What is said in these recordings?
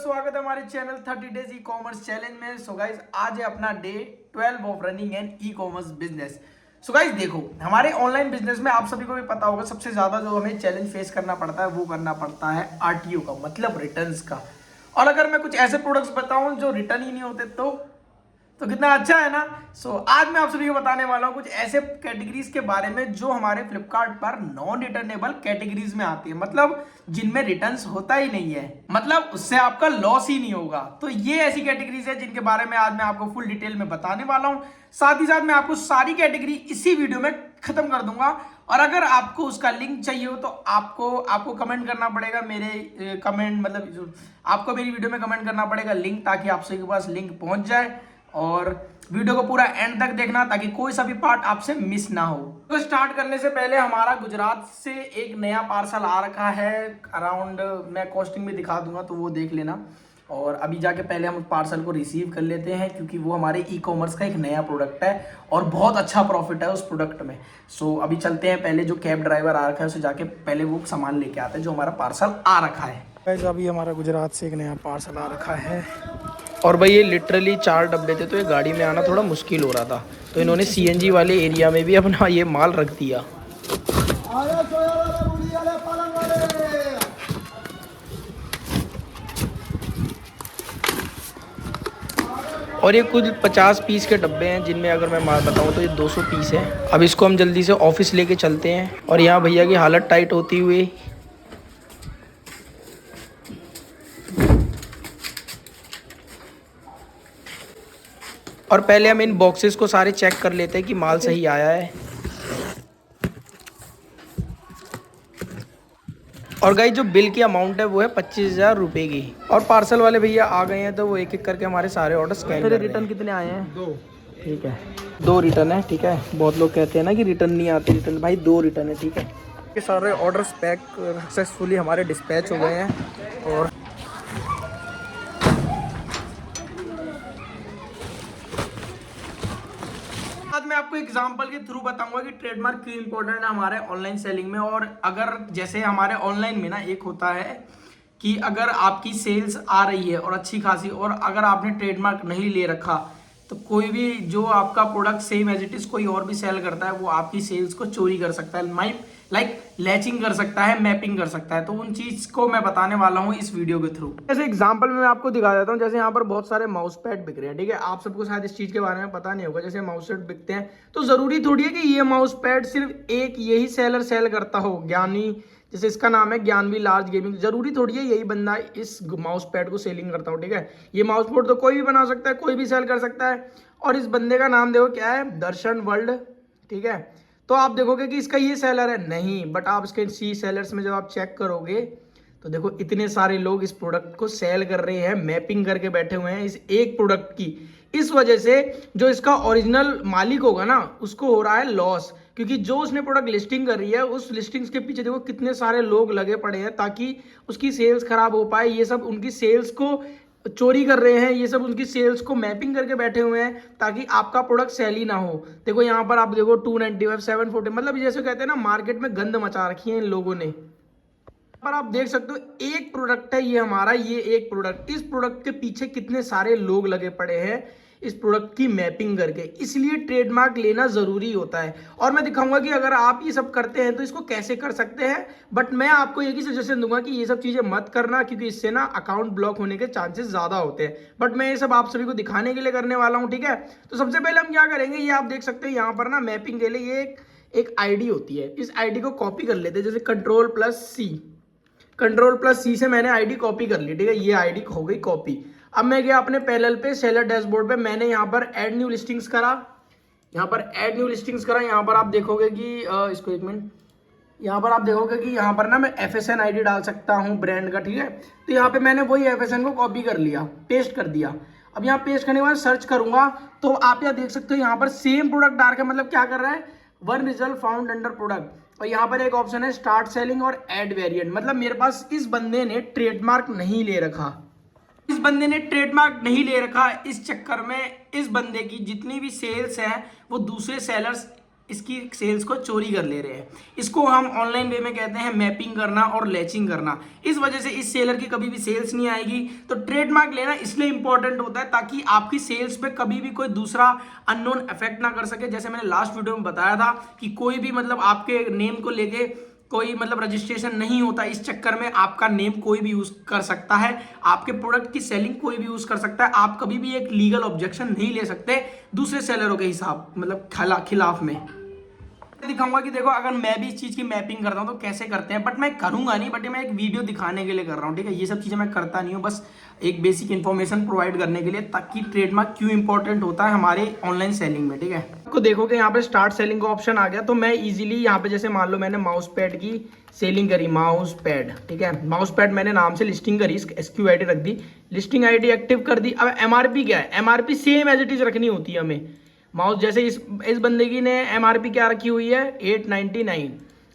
स्वागत है हमारे channel 30 days e commerce challenge में। सो गाइस आज है अपना day 12 of running an e commerce business. So guys देखो, हमारे ऑनलाइन बिजनेस में आप सभी को भी पता होगा सबसे ज्यादा जो हमें चैलेंज फेस करना पड़ता है वो करना पड़ता है आरटीओ का, मतलब रिटर्न्स का। और अगर मैं कुछ ऐसे प्रोडक्ट्स बताऊं जो रिटर्न ही नहीं होते तो कितना अच्छा है ना। आज मैं आप सभी को बताने वाला हूँ कुछ ऐसे कैटेगरीज के बारे में जो हमारे फ्लिपकार्ट पर नॉन रिटर्नेबल कैटेगरीज में आती है, मतलब जिनमें रिटर्न्स होता ही नहीं है, मतलब उससे आपका लॉस ही नहीं होगा। तो ये ऐसी कैटेगरीज है जिनके बारे में आज मैं आपको फुल डिटेल में बताने वाला हूँ। साथ ही साथ मैं आपको सारी कैटेगरी इसी वीडियो में खत्म कर दूंगा। और अगर आपको उसका लिंक चाहिए हो तो आपको कमेंट करना पड़ेगा, मेरे कमेंट मतलब आपको मेरी वीडियो में कमेंट करना पड़ेगा लिंक, ताकि आप सभी के पास लिंक पहुंच जाए। और वीडियो को पूरा एंड तक देखना ताकि कोई सा भी पार्ट आपसे मिस ना हो। तो स्टार्ट करने से पहले हमारा गुजरात से एक नया पार्सल आ रखा है अराउंड, मैं कॉस्टिंग में दिखा दूंगा तो वो देख लेना। और अभी जाके पहले हम पार्सल को रिसीव कर लेते हैं क्योंकि वो हमारे ई कॉमर्स का एक नया प्रोडक्ट है और बहुत अच्छा प्रॉफिट है उस प्रोडक्ट में। अभी चलते हैं, पहले जो कैब ड्राइवर आ रखा है उसे जाके पहले वो सामान लेके आते हैं जो हमारा पार्सल आ रखा है। अभी हमारा गुजरात से एक नया पार्सल आ रखा है और भाई ये लिटरली 4 डब्बे थे तो ये गाड़ी में आना थोड़ा मुश्किल हो रहा था, तो इन्होंने सीएनजी वाले एरिया में भी अपना ये माल रख दिया। और ये कुछ 50 पीस के डब्बे हैं जिनमें अगर मैं माल बताऊं तो ये 200 पीस है। अब इसको हम जल्दी से ऑफिस लेके चलते हैं और यहाँ भैया की हालत टाइट होती हुई और पहले हम इन बॉक्सेस को सारे चेक कर लेते हैं कि माल सही आया है। और गाइस जो बिल की अमाउंट है वो है 25,000 रुपये की। और पार्सल वाले भैया आ गए हैं तो वो एक एक करके हमारे सारे ऑर्डर स्कैन कर रहे हैं। रिटर्न कितने आए हैं? 2। ठीक है, 2 रिटर्न है। ठीक है, बहुत लोग कहते हैं ना कि रिटर्न नहीं आते, रिटर्न भाई 2 रिटर्न है। ठीक है, ये सारे ऑर्डर्स पैक सक्सेसफुली हमारे डिस्पैच हो गए हैं। और आज मैं आपको एग्जांपल के थ्रू बताऊंगा कि ट्रेडमार्क क्यों इंपॉर्टेंट है हमारे ऑनलाइन सेलिंग में। और अगर जैसे हमारे ऑनलाइन में ना एक होता है कि अगर आपकी सेल्स आ रही है और अच्छी खासी, और अगर आपने ट्रेडमार्क नहीं ले रखा तो कोई भी जो आपका product same as it is कोई और भी सेल करता है वो आपकी सेल्स को चोरी कर सकता है, लाइक लैचिंग कर सकता है, मैपिंग कर सकता है। तो उन चीज को मैं बताने वाला हूँ इस वीडियो के थ्रू। जैसे एग्जांपल में मैं आपको दिखा देता हूँ, जैसे यहाँ पर बहुत सारे माउस पैड बिक रहे हैं। ठीक है, आप सबको शायद इस चीज के बारे में पता नहीं होगा। जैसे माउस पैड बिकते हैं तो जरूरी थोड़ी है कि ये माउस पैड सिर्फ एक यही सेलर सेल करता हो, ज्ञानी, जैसे इसका नाम है ज्ञानवी लार्ज गेमिंग, जरूरी थोड़ी है यही बंदा इस माउस पैड को सेलिंग करता हो। ठीक है, ये माउस पैड तो कोई भी बना सकता है, कोई भी सेल कर सकता है। और इस बंदे का नाम देखो क्या है, दर्शन वर्ल्ड। ठीक है, तो आप देखोगे कि इसका ये सेलर है नहीं, बट आप इसके सी सेलर्स में जब आप चेक करोगे तो देखो इतने सारे लोग इस प्रोडक्ट को सेल कर रहे हैं, मैपिंग करके बैठे हुए हैं इस एक प्रोडक्ट की। इस वजह से जो इसका ओरिजिनल मालिक होगा ना उसको हो रहा है लॉस, क्योंकि जो उसने प्रोडक्ट लिस्टिंग कर रही है उस लिस्टिंग्स के पीछे देखो कितने सारे लोग लगे पड़े हैं ताकि उसकी सेल्स खराब हो पाए। ये सब उनकी सेल्स को चोरी कर रहे हैं, ये सब उनकी सेल्स को मैपिंग करके बैठे हुए हैं ताकि आपका प्रोडक्ट सेल ही ना हो। देखो यहाँ पर आप देखो 295, 740, मतलब जैसे कहते हैं ना मार्केट में गंद मचा रखी है इन लोगों ने। पर आप देख सकते हो एक प्रोडक्ट है ये हमारा, ये एक प्रोडक्ट, इस प्रोडक्ट के पीछे कितने सारे लोग लगे पड़े हैं इस प्रोडक्ट की मैपिंग करके, इसलिए ट्रेडमार्क लेना जरूरी होता है। और मैं दिखाऊंगा कि अगर आप ये सब करते हैं तो इसको कैसे कर सकते हैं। बट मैं आपको एक ही सजेशन दूंगा कि ये सब चीजें मत करना, क्योंकि इससे ना अकाउंट ब्लॉक होने के चांसेस ज्यादा होते हैं। बट मैं ये सब आप सभी को दिखाने के लिए करने वाला हूँ। ठीक है, तो सबसे पहले हम क्या करेंगे, ये आप देख सकते हैं यहाँ पर ना मैपिंग के लिए ये एक आईडी होती है, इस आईडी को कॉपी कर लेते हैं। जैसे कंट्रोल+C से मैंने आईडी कॉपी कर ली। ठीक है, ये आईडी हो गई कॉपी। अब मैं गया अपने पैरेलल पे सेलर डैशबोर्ड पे, मैंने यहाँ पर ऐड न्यू लिस्टिंग्स करा, यहाँ पर आप देखोगे कि इसको एक मिनट, यहाँ पर आप देखोगे कि यहाँ पर ना मैं FSN आईडी डाल सकता हूँ ब्रांड का। ठीक है, तो यहाँ पे मैंने वही FSN को कॉपी कर लिया, पेस्ट कर दिया। अब यहाँ पेस्ट करने के बाद सर्च करूंगा तो आप यहाँ देख सकते हो यहाँ पर सेम प्रोडक्ट डाल के, मतलब क्या कर रहा है, 1 रिजल्ट फाउंड अंडर प्रोडक्ट। और यहाँ पर एक ऑप्शन है स्टार्ट सेलिंग और ऐड वेरिएंट, मतलब मेरे पास इस बंदे ने ट्रेडमार्क नहीं ले रखा, इस चक्कर में इस बंदे की जितनी भी सेल्स हैं वो दूसरे सेलर्स इसकी सेल्स को चोरी कर ले रहे हैं। इसको हम ऑनलाइन वे में कहते हैं मैपिंग करना और लैचिंग करना। इस वजह से इस सेलर की कभी भी सेल्स नहीं आएगी। तो ट्रेडमार्क लेना इसलिए इंपॉर्टेंट होता है ताकि आपकी सेल्स पे कभी भी कोई दूसरा अननोन इफेक्ट ना कर सके। जैसे मैंने लास्ट वीडियो में बताया था कि कोई भी मतलब आपके नेम को लेके कोई मतलब रजिस्ट्रेशन नहीं होता, इस चक्कर में आपका नेम कोई भी यूज कर सकता है, आपके प्रोडक्ट की सेलिंग कोई भी यूज कर सकता है। आप कभी भी एक लीगल ऑब्जेक्शन नहीं ले सकते दूसरे सेलरों के हिसाब मतलब खिलाफ में। दिखाऊंगा कि देखो अगर मैं भी इस चीज की मैपिंग करता हूं तो कैसे करते हैं, बट मैं करूंगा नहीं, बट मैं एक वीडियो दिखाने के लिए कर रहा हूं, ठीक है। ये सब चीजें मैं करता नहीं हूं, बस एक बेसिक इन्फॉर्मेशन प्रोवाइड करने के लिए, ताकि ट्रेडमार्क क्यों इंपॉर्टेंट होता है हमारे ऑनलाइन सेलिंग में, ठीक है। आपको देखोगे यहाँ पे स्टार्ट सेलिंग का ऑप्शन आ गया, तो मैं इजीली यहाँ पे जैसे मान लो मैंने माउस पैड की सेलिंग करी, माउस पैड, ठीक है। माउस पैड मैंने नाम से लिस्टिंग करी, SKU ID रख दी, लिस्टिंग ID एक्टिव कर दी। अब MRP क्या है, MRP same as it is रखनी होती है हमें। माउस जैसे इस बंदगी ने MRP क्या रखी हुई है 899,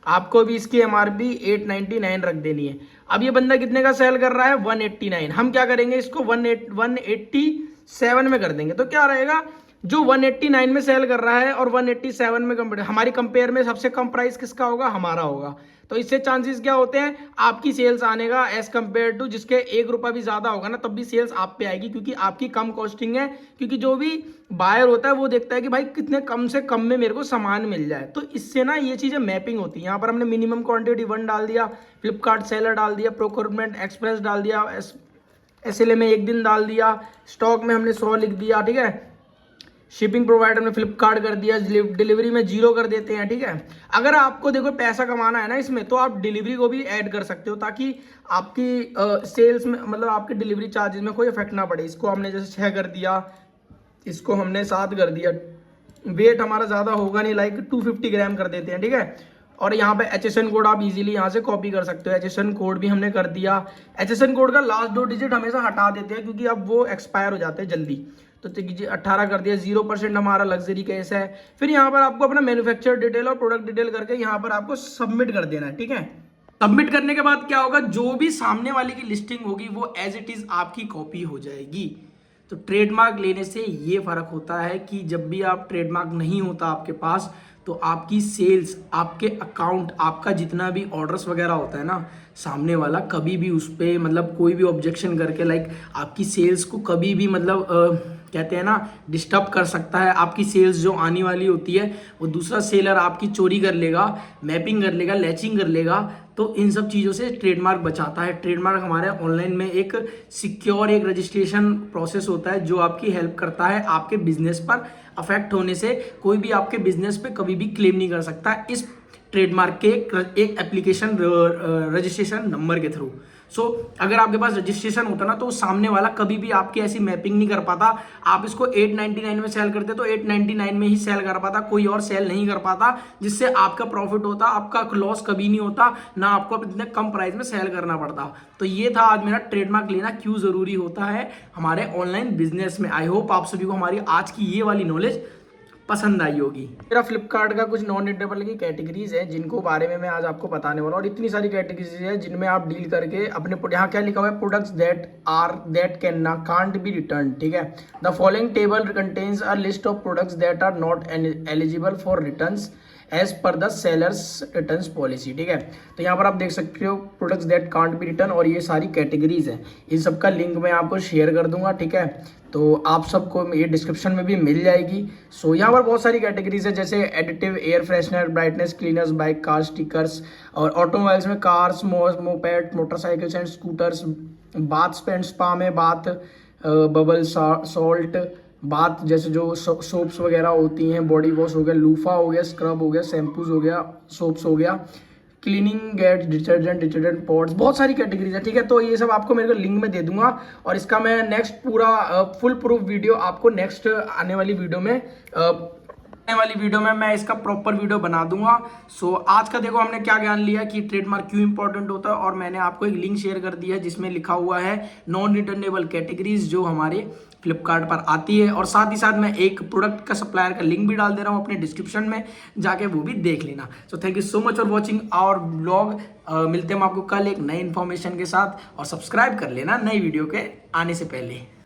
आपको भी इसकी MRP 899 रख देनी है। अब ये बंदा कितने का सेल कर रहा है 189, हम क्या करेंगे इसको 187 में कर देंगे। तो क्या रहेगा, जो 189 में सेल कर रहा है और 187 में हमारी कंपेयर में सबसे कम प्राइस किसका होगा, हमारा होगा। तो इससे चांसेस क्या होते हैं, आपकी सेल्स आने का एज कंपेयर टू जिसके 1 रुपया भी ज्यादा होगा ना, तब भी सेल्स आप पे आएगी, क्योंकि आपकी कम कॉस्टिंग है। क्योंकि जो भी बायर होता है वो देखता है कि भाई कितने कम से कम में मेरे को सामान मिल जाए। तो इससे ना ये चीजें मैपिंग होती है। यहाँ पर हमने मिनिमम क्वांटिटी 1 डाल दिया, फ्लिपकार्ट सेलर डाल दिया, प्रोक्योरमेंट एक्सप्रेस डाल दिया, SLA में 1 दिन डाल दिया, स्टॉक में हमने 100 लिख दिया, ठीक है। शिपिंग प्रोवाइडर में फ्लिपकार्ट कर दिया, डिलीवरी में 0 कर देते हैं, ठीक है। अगर आपको देखो पैसा कमाना है ना इसमें, तो आप डिलीवरी को भी ऐड कर सकते हो, ताकि आपकी सेल्स में मतलब आपके डिलीवरी चार्जेस में कोई इफेक्ट ना पड़े। इसको हमने जैसे 6 कर दिया, इसको हमने 7 कर दिया, वेट हमारा ज़्यादा होगा नहीं, लाइक 250 ग्राम कर देते हैं, ठीक है। और यहाँ पे HSN कोड आप इजीली यहाँ से कॉपी कर सकते हो। HSN कोड भी हमने कर दिया। HSN कोड का लास्ट 2 डिजिट हमेशा हटा देते हैं, क्योंकि अब वो एक्सपायर हो जाते हैं जल्दी। तो 18 कर दिया, 0% हमारा लग्जरी केस है। फिर यहाँ पर आपको अपना मैन्युफैक्चर डिटेल और प्रोडक्ट डिटेल करके यहाँ पर आपको सबमिट कर देना है, ठीक है। सबमिट करने के बाद क्या होगा, जो भी सामने वाले की लिस्टिंग होगी वो एज इट इज आपकी कॉपी हो जाएगी। तो ट्रेडमार्क लेने से ये फर्क होता है कि जब भी आप ट्रेडमार्क नहीं होता आपके पास, तो आपकी सेल्स, आपके अकाउंट, आपका जितना भी ऑर्डर्स वगैरह होता है ना, सामने वाला कभी भी उस पर मतलब कोई भी ऑब्जेक्शन करके लाइक आपकी सेल्स को कभी भी मतलब कहते हैं ना डिस्टर्ब कर सकता है। आपकी सेल्स जो आने वाली होती है वो दूसरा सेलर आपकी चोरी कर लेगा, मैपिंग कर लेगा, लैचिंग कर लेगा। तो इन सब चीज़ों से ट्रेडमार्क बचाता है। ट्रेडमार्क हमारे ऑनलाइन में एक सिक्योर एक रजिस्ट्रेशन प्रोसेस होता है, जो आपकी हेल्प करता है आपके बिजनेस पर अफेक्ट होने से। कोई भी आपके बिजनेस पे कभी भी क्लेम नहीं कर सकता इस ट्रेडमार्क के एक एप्लीकेशन रजिस्ट्रेशन नंबर के थ्रू। सो अगर आपके पास रजिस्ट्रेशन होता ना, तो सामने वाला कभी भी आपकी ऐसी मैपिंग नहीं कर पाता। आप इसको 899 में सेल करते तो 899 में ही सेल कर पाता, कोई और सेल नहीं कर पाता, जिससे आपका प्रॉफिट होता, आपका लॉस कभी नहीं होता, ना आपको इतने कम प्राइस में सेल करना पड़ता। तो ये था आज मेरा ट्रेडमार्क लेना क्यों जरूरी होता है हमारे ऑनलाइन बिजनेस में। आई होप आप सभी को हमारी आज की ये वाली नॉलेज पसंद आई होगी। मेरा फ्लिपकार्ट का कुछ नॉन रिटेबल की कैटेगरीज है, जिनको बारे में मैं आज आपको बताने वाला हूँ। और इतनी सारी कैटेगरीज है जिनमें आप डील करके अपने, यहाँ क्या लिखा हुआ है, products that can't be return, ठीक है। The following table contains a list of products that are not eligible for returns as per the seller's returns policy, ठीक है। तो यहाँ पर आप देख सकते हो products that can't be return, और ये सारी कैटेगरीज है। इन सब का लिंक मैं आपको शेयर कर दूंगा, ठीक है। तो आप सबको ये डिस्क्रिप्शन में भी मिल जाएगी। सो यहाँ पर बहुत सारी कैटेगरीज है, जैसे additive, air freshener, brightness cleaners, bike, car stickers, और ऑटोमोबाइल्स में cars, moped, motorcycles and scooters, bath and spa में बाथ, बबल सॉल्ट, बात जैसे जो सोप्स वगैरह होती हैं, बॉडी वॉश हो गया, लूफा हो गया, स्क्रब हो गया, शैम्पूज हो गया, सोप्स हो गया, क्लीनिंग गेट, डिटर्जेंट पॉट्स, बहुत सारी कैटेगरीज है, ठीक है। तो ये सब आपको मेरे को लिंक में दे दूंगा, और इसका मैं नेक्स्ट पूरा फुल प्रूफ वीडियो आपको नेक्स्ट आने वाली वीडियो में मैं इसका प्रॉपर वीडियो बना दूंगा। सो आज का देखो हमने क्या ज्ञान लिया कि ट्रेडमार्क क्यों इंपॉर्टेंट होता है, और मैंने आपको एक लिंक शेयर कर दिया है जिसमें लिखा हुआ है नॉन रिटर्नेबल कैटेगरीज जो हमारे फ्लिपकार्ट पर आती है। और साथ ही साथ मैं एक प्रोडक्ट का सप्लायर का लिंक भी डाल दे रहा हूँ अपने डिस्क्रिप्शन में, जाके वो भी देख लेना। So thank you so much for watching our blog. मिलते हैं हम आपको कल एक नई इन्फॉर्मेशन के साथ, और सब्सक्राइब कर लेना नई वीडियो के आने से पहले।